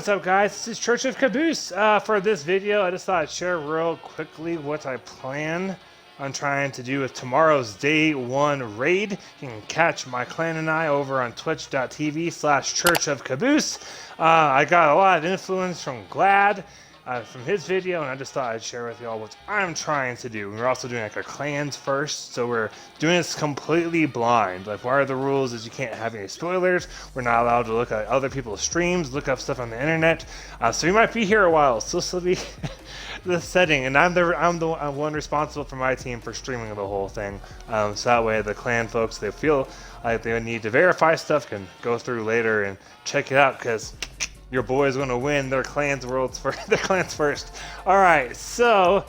what's up guys, this is Church of Caboose. For this video, I just thought I'd share real quickly what I plan on trying to do with tomorrow's day 1 raid. You can catch my clan and I over on twitch.tv/Church of Caboose. I got a lot of influence from Glad, from his video, and I just thought I'd share with y'all what I'm trying to do. We're also doing like our clans first, so we're doing this completely blind. Like, part of the rules is you can't have any spoilers. We're not allowed to look at other people's streams, look up stuff on the internet. So we might be here a while. So this will be the setting, and I'm the one responsible for my team for streaming the whole thing. So that way the clan folks, they feel like they need to verify stuff, can go through later and check it out, because your boy's going to win their clans first. All right, so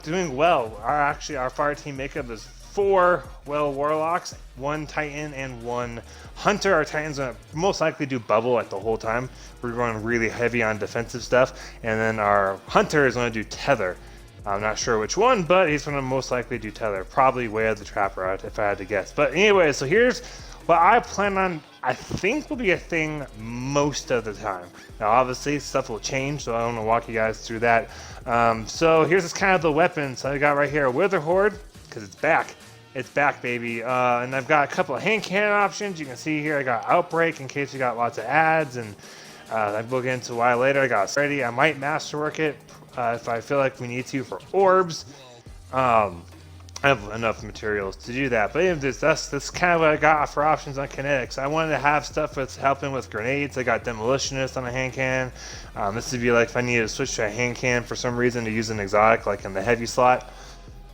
doing well. Our fire team makeup is 4 warlocks, 1 titan, and 1 hunter. Our titan's going to most likely do bubble like the whole time. We're going really heavy on defensive stuff, and then our hunter is going to do tether. I'm not sure which one, but he's going to most likely do tether. Probably Way of the Trapper, if I had to guess. But anyway, so here's what I plan on, I think, will be a thing most of the time. Now, obviously, stuff will change, so I want to walk you guys through that. So here's this kind of the weapons. So I got right here a Wither Horde, because it's back. It's back, baby. And I've got a couple of hand cannon options. You can see here I got Outbreak in case you got lots of ads, and we'll get into why later. I got ready. I might masterwork it if I feel like we need to for orbs. I have enough materials to do that, but that's kind of what I got for options on kinetics. I wanted to have stuff that's helping with grenades. I got demolitionist on a hand cannon. This would be like if I needed to switch to a hand cannon for some reason to use an exotic, like in the heavy slot,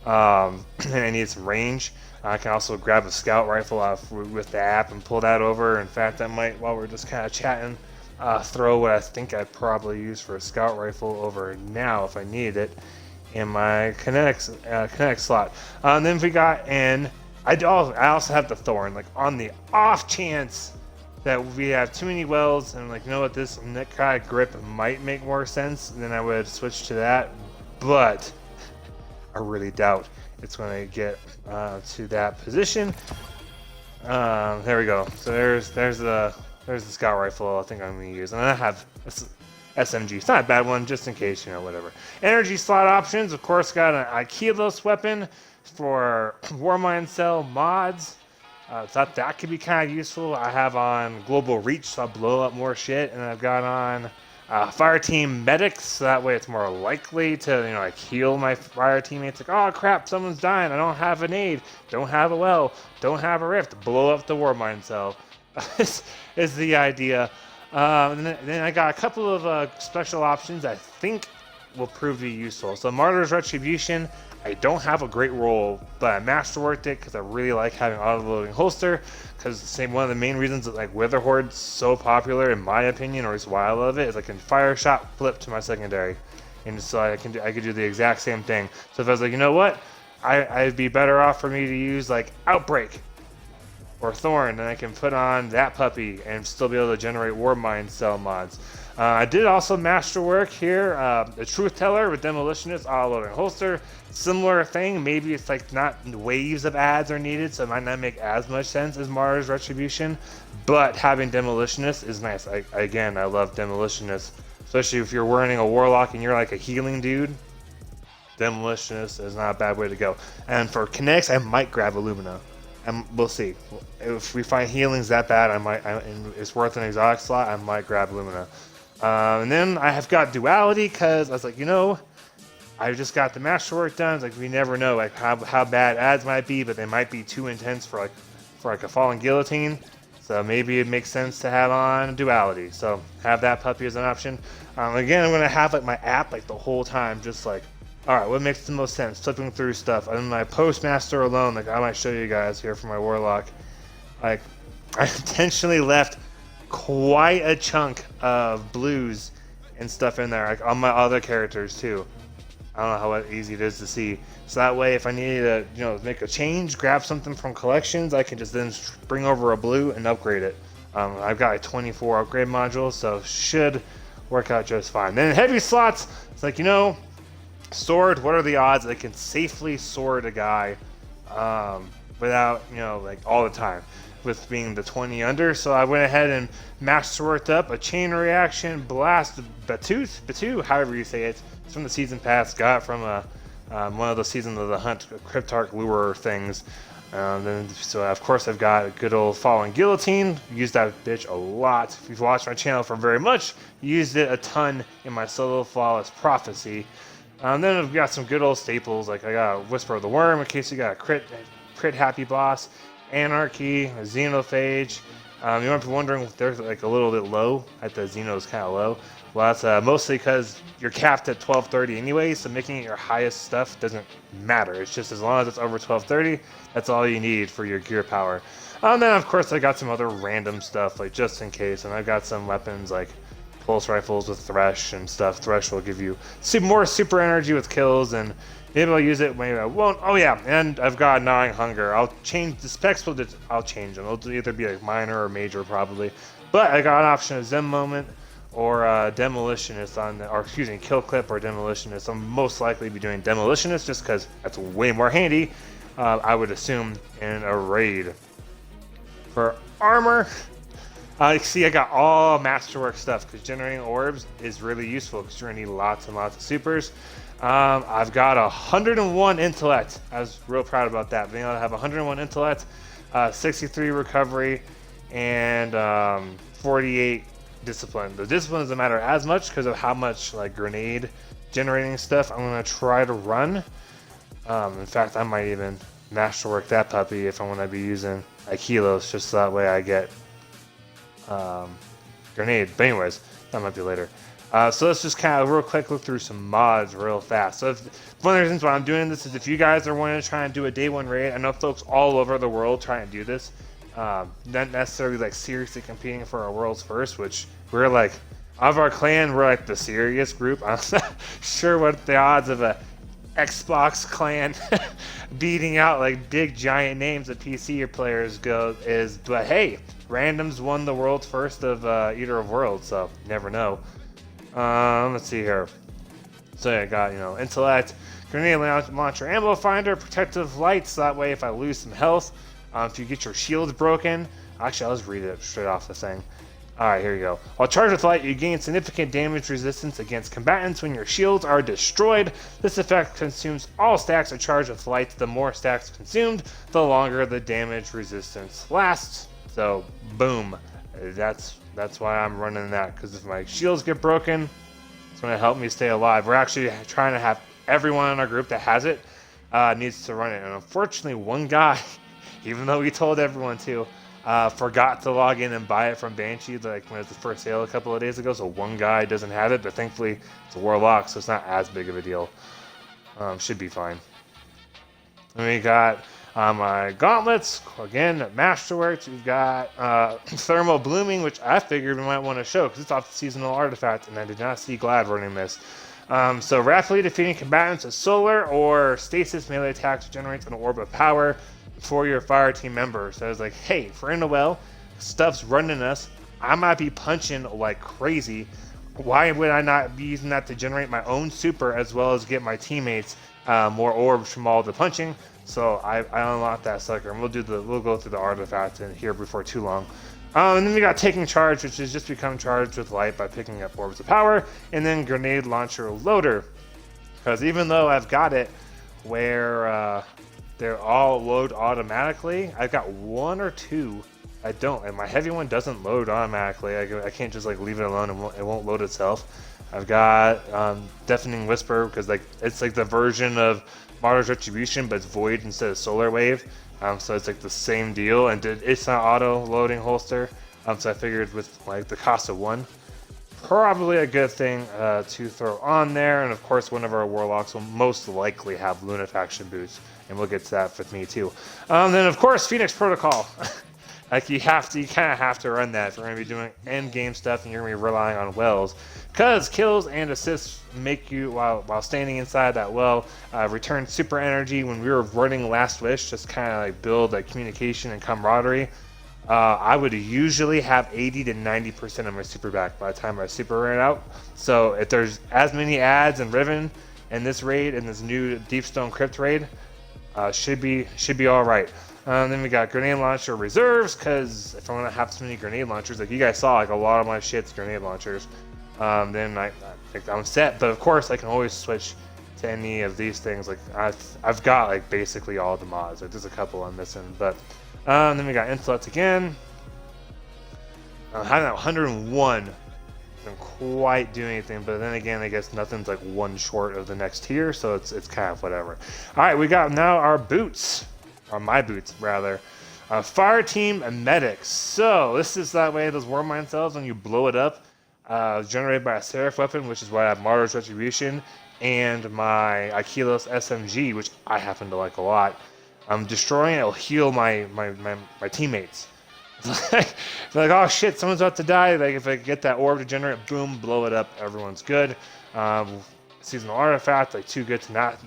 and I needed some range. I can also grab a scout rifle off with the app and pull that over. In fact, I might, while we're just kind of chatting, throw what I think I'd probably use for a scout rifle over now if I needed it in my kinetic slot. And then we got, and I also have the thorn, like on the off chance that we have too many wells, and like, you know what, this kind of grip might make more sense, then I would switch to that, but I really doubt it's going to get to that position. There we go. So there's the scout rifle I think I'm going to use, and I have SMG. It's not a bad one, just in case, whatever. Energy slot options, of course, got an Aikilos weapon for Warmind Cell mods. Thought that could be kind of useful. I have on Global Reach, so I'll blow up more shit, and I've got on Fire Team Medics, so that way it's more likely to, like, heal my fire teammates. Like, oh crap, someone's dying, I don't have a nade, don't have a well, don't have a rift, blow up the Warmind Cell. is the idea. And then I got a couple of special options I think will prove to be useful. So MARTYRS Retribution, I don't have a great role, but I masterworked it because I really like having auto-loading holster, because one of the main reasons that like Wither Horde's so popular, in my opinion, or at least why I love it, is I can fire shot flip to my secondary, and so I could do the exact same thing. So if I was like, you know what, I'd be better off for me to use like Outbreak or Thorn, and I can put on that puppy and still be able to generate Warmind Cell mods. I did also masterwork here, the Truth Teller with Demolitionist, auto-loading holster. Similar thing, maybe it's like not waves of ads are needed, so it might not make as much sense as MARTYRS Retribution, but having Demolitionist is nice. Again, I love Demolitionist, especially if you're running a Warlock and you're like a healing dude. Demolitionist is not a bad way to go. And for kinetics, I might grab Illumina. And we'll see. If we find healings that bad, and it's worth an exotic slot, I might grab Illumina. And then I have got duality, because I was like, I just got the masterwork done. It's like, we never know like how bad ads might be, but they might be too intense for a fallen guillotine. So maybe it makes sense to have on duality. So have that puppy as an option. Again, I'm gonna have like my app like the whole time, just like, all right, what makes the most sense? Flipping through stuff. And my postmaster alone, like I might show you guys here for my warlock. Like, I intentionally left quite a chunk of blues and stuff in there, like on my other characters too. I don't know how easy it is to see. So that way, if I need to, make a change, grab something from collections, I can just then bring over a blue and upgrade it. I've got a 24 upgrade module, so should work out just fine. Then heavy slots, it's like, sword, what are the odds that I can safely sword a guy without, like all the time? with being the 20 under. So I went ahead and masterworked up a chain reaction blast Batu, however you say it. It's from the season pass. Got it from one of the Season of the Hunt Crypt lure things. So of course I've got a good old fallen guillotine. Used that bitch a lot. If you've watched my channel for very much, used it a ton in my solo flawless prophecy. Then I've got some good old staples, like I got a Whisper of the Worm in case you got a crit happy boss, Anarchy, a Xenophage. You might be wondering if they're like a little bit low. At the Xeno's kind of low. Well, that's mostly because you're capped at 1230 anyway, so making it your highest stuff doesn't matter. It's just as long as it's over 1230, that's all you need for your gear power. Then of course I got some other random stuff, like just in case, and I've got some weapons like pulse rifles with Thresh and stuff. Thresh will give you more super energy with kills, and maybe I'll use it, maybe I won't. Oh yeah, and I've got Gnawing Hunger. I'll change the specs, I'll change them. It'll either be like minor or major probably. But I got an option of Zen Moment or Demolitionist Kill Clip or Demolitionist. I'm most likely be doing Demolitionist just because that's way more handy, I would assume, in a raid. For armor, see, I got all masterwork stuff because generating orbs is really useful because you're gonna need lots and lots of supers. I've got 101 intellect. I was real proud about that. Being able to have 101 intellect, 63 recovery, and 48 discipline. The discipline doesn't matter as much because of how much like grenade generating stuff I'm gonna try to run. In fact, I might even masterwork that puppy if I'm gonna be using Akilos, just so that way I get grenade. But anyways, that might be later. So let's just kind of real quick look through some mods real fast. So one of the reasons why I'm doing this is if you guys are wanting to try and do a day one raid, I know folks all over the world try and do this. Not necessarily like seriously competing for our world's first, which we're like, of our clan, we're like the serious group. I'm not sure what the odds of a Xbox clan beating out like big giant names of PC players is, but hey, randoms won the world's first of Eater of Worlds, so you never know. Let's see here. So I got, intellect, grenade launcher, ammo finder, protective lights, so that way if I lose some health, if you get your shields broken, actually I'll just read it straight off the thing. Alright, here you go. While charged with light, you gain significant damage resistance against combatants when your shields are destroyed. This effect consumes all stacks of charged with light. The more stacks consumed, the longer the damage resistance lasts. So, boom. That's why I'm running that, because if my shields get broken, it's going to help me stay alive. We're actually trying to have everyone in our group that has it needs to run it. And unfortunately, one guy, even though we told everyone to, forgot to log in and buy it from Banshee, like when it was the first sale a couple of days ago. So one guy doesn't have it, but thankfully it's a warlock, so it's not as big of a deal. Should be fine. And we got my gauntlets, again, masterworks. We've got thermal blooming, which I figured we might want to show because it's off the seasonal artifact, and I did not see Glad running this. So rapidly defeating combatants with solar or stasis melee attacks generates an orb of power for your fire team members. So I was like, hey, if we're in the well, stuff's running us, I might be punching like crazy. Why would I not be using that to generate my own super as well as get my teammates more orbs from all the punching? So I unlocked that sucker, and we'll go through the artifacts in here before too long. And then we got taking charge, which is just become charged with light by picking up orbs of power, and then grenade launcher loader, because even though I've got it where they're all load automatically, I've got one or two I don't, and my heavy one doesn't load automatically. I can't just like leave it alone and it won't load itself. I've got Deafening Whisper, because like it's like the version of MARTYRS Retribution, but it's void instead of solar wave. So it's like the same deal, and it's not auto loading holster. So I figured with like the cost of one, probably a good thing to throw on there. And of course, one of our warlocks will most likely have Lunafaction boots, and we'll get to that with me too. Then of course, Phoenix Protocol. Like you kind of have to run that if you're going to be doing end game stuff and you're going to be relying on wells, because kills and assists make you, while standing inside that well, return super energy. When we were running Last Wish, just kind of like build like communication and camaraderie, I would usually have 80 to 90% of my super back by the time my super ran out. So if there's as many ads and Riven in this raid, in this new Deepstone Crypt raid, Should be all right. Then we got grenade launcher reserves, because if I'm gonna have so many grenade launchers, like you guys saw, like a lot of my shit's grenade launchers. Then I think I'm set. But of course, I can always switch to any of these things. Like I've got like basically all the mods. Like there's a couple I'm missing, but then we got intellect again. Having 101 doesn't quite do anything, but then again, I guess nothing's like one short of the next tier, so it's kind of whatever. All right, we got now our boots, or my boots rather. Fire team and medics. So this is that way those worm mine cells when you blow it up, generated by a seraph weapon, which is why I have Martyr's Retribution, and my Aikilos SMG, which I happen to like a lot. Destroying it'll heal my teammates. Like, oh shit, someone's about to die. Like if I get that orb to generate, boom, blow it up, everyone's good. Seasonal artifact, like too good to not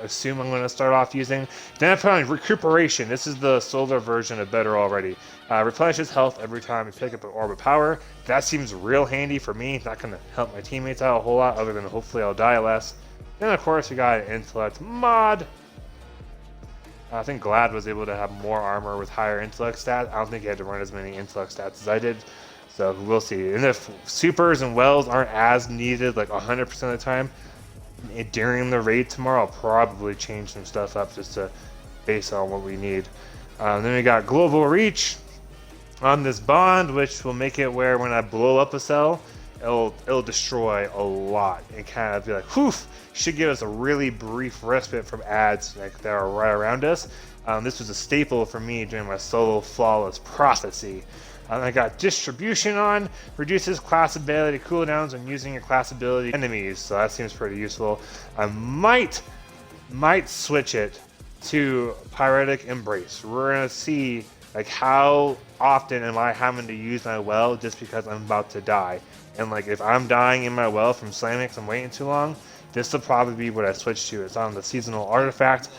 assume I'm going to start off using. Then I put on recuperation. This is the solar version of better already. Replenishes health every time you pick up an orb of power. That seems real handy for me. It's not going to help my teammates out a whole lot, other than hopefully I'll die less. Then of course we got an intellect mod. I think Glad was able to have more armor with higher intellect stats. I don't think he had to run as many intellect stats as I did. So we'll see. And if supers and wells aren't as needed, like 100% of the time, during the raid tomorrow, I'll probably change some stuff up just to base on what we need. Then we got global reach on this bond, which will make it where when I blow up a cell, it'll destroy a lot and kind of be like, whew, should give us a really brief respite from ads like that are right around us. This was a staple for me during my solo flawless prophecy. I got distribution on, reduces class ability cooldowns when using your class ability enemies, so that seems pretty useful. I might switch it to Pyretic Embrace. We're gonna see like how often am I having to use my well just because I'm about to die. And like if I'm dying in my well from slamming because I'm waiting too long, this will probably be what I switch to. It's on the seasonal artifact,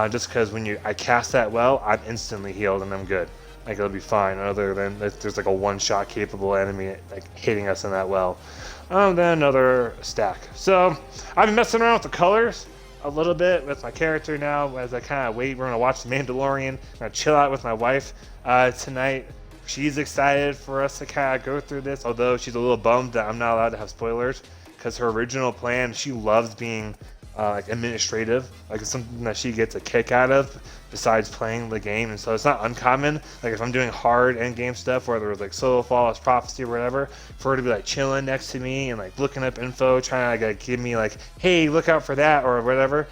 just because when I cast that well, I'm instantly healed and I'm good. Like it'll be fine, other than there's like a one-shot capable enemy like hitting us in that well. Then another stack. So I've been messing around with the colors a little bit with my character now as I kind of wait. We're gonna watch The Mandalorian. I'm gonna chill out with my wife tonight. She's excited for us to kind of go through this, although she's a little bummed that I'm not allowed to have spoilers, because her original plan, she loves being like administrative. Like it's something that she gets a kick out of besides playing the game, and so it's not uncommon. Like if I'm doing hard end game stuff, whether it's like solo flawless prophecy or whatever, for her to be like chilling next to me and like looking up info, trying to like give me like, hey, look out for that or whatever.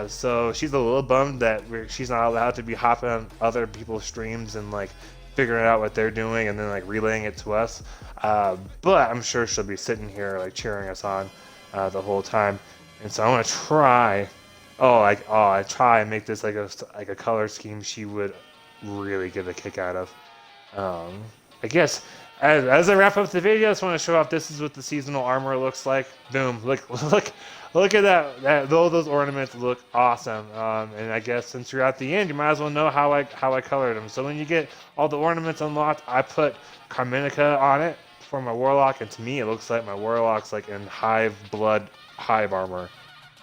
So she's a little bummed that she's not allowed to be hopping on other people's streams and like figuring out what they're doing and then like relaying it to us. But I'm sure she'll be sitting here like cheering us on the whole time. And so I want to try. I try and make this like a color scheme she would really get a kick out of. I guess as I wrap up the video, I just want to show off. This is what the seasonal armor looks like. Boom! Look at that. Those ornaments look awesome. And I guess since you're at the end, you might as well know how I colored them. So when you get all the ornaments unlocked, I put Carminica on it for my warlock, and to me it looks like my warlock's like in hive armor.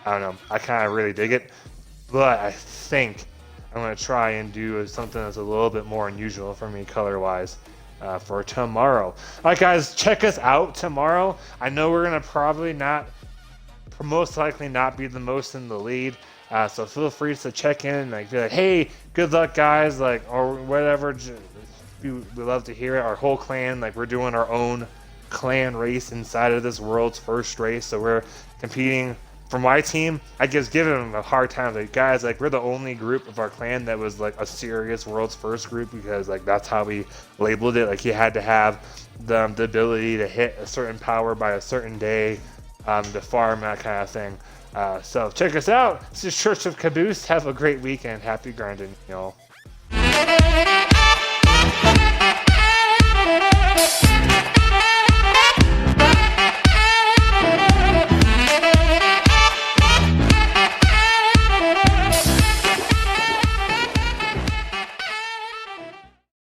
I don't know. I kind of really dig it, but I think I'm gonna try and do something that's a little bit more unusual for me color-wise for tomorrow. Alright guys, check us out tomorrow. I know we're gonna probably most likely not be the most in the lead, so feel free to check in and like be like, hey, good luck guys, like, or whatever. We love to hear it. Our whole clan, like, we're doing our own clan race inside of this world's first race, so we're competing. For my team, I just give them a hard time. Like, guys, like, we're the only group of our clan that was like a serious world's first group, because like that's how we labeled it. Like you had to have the ability to hit a certain power by a certain day, to farm, that kind of thing. So check us out. This is Church of Caboose. Have a great weekend. Happy grinding, y'all.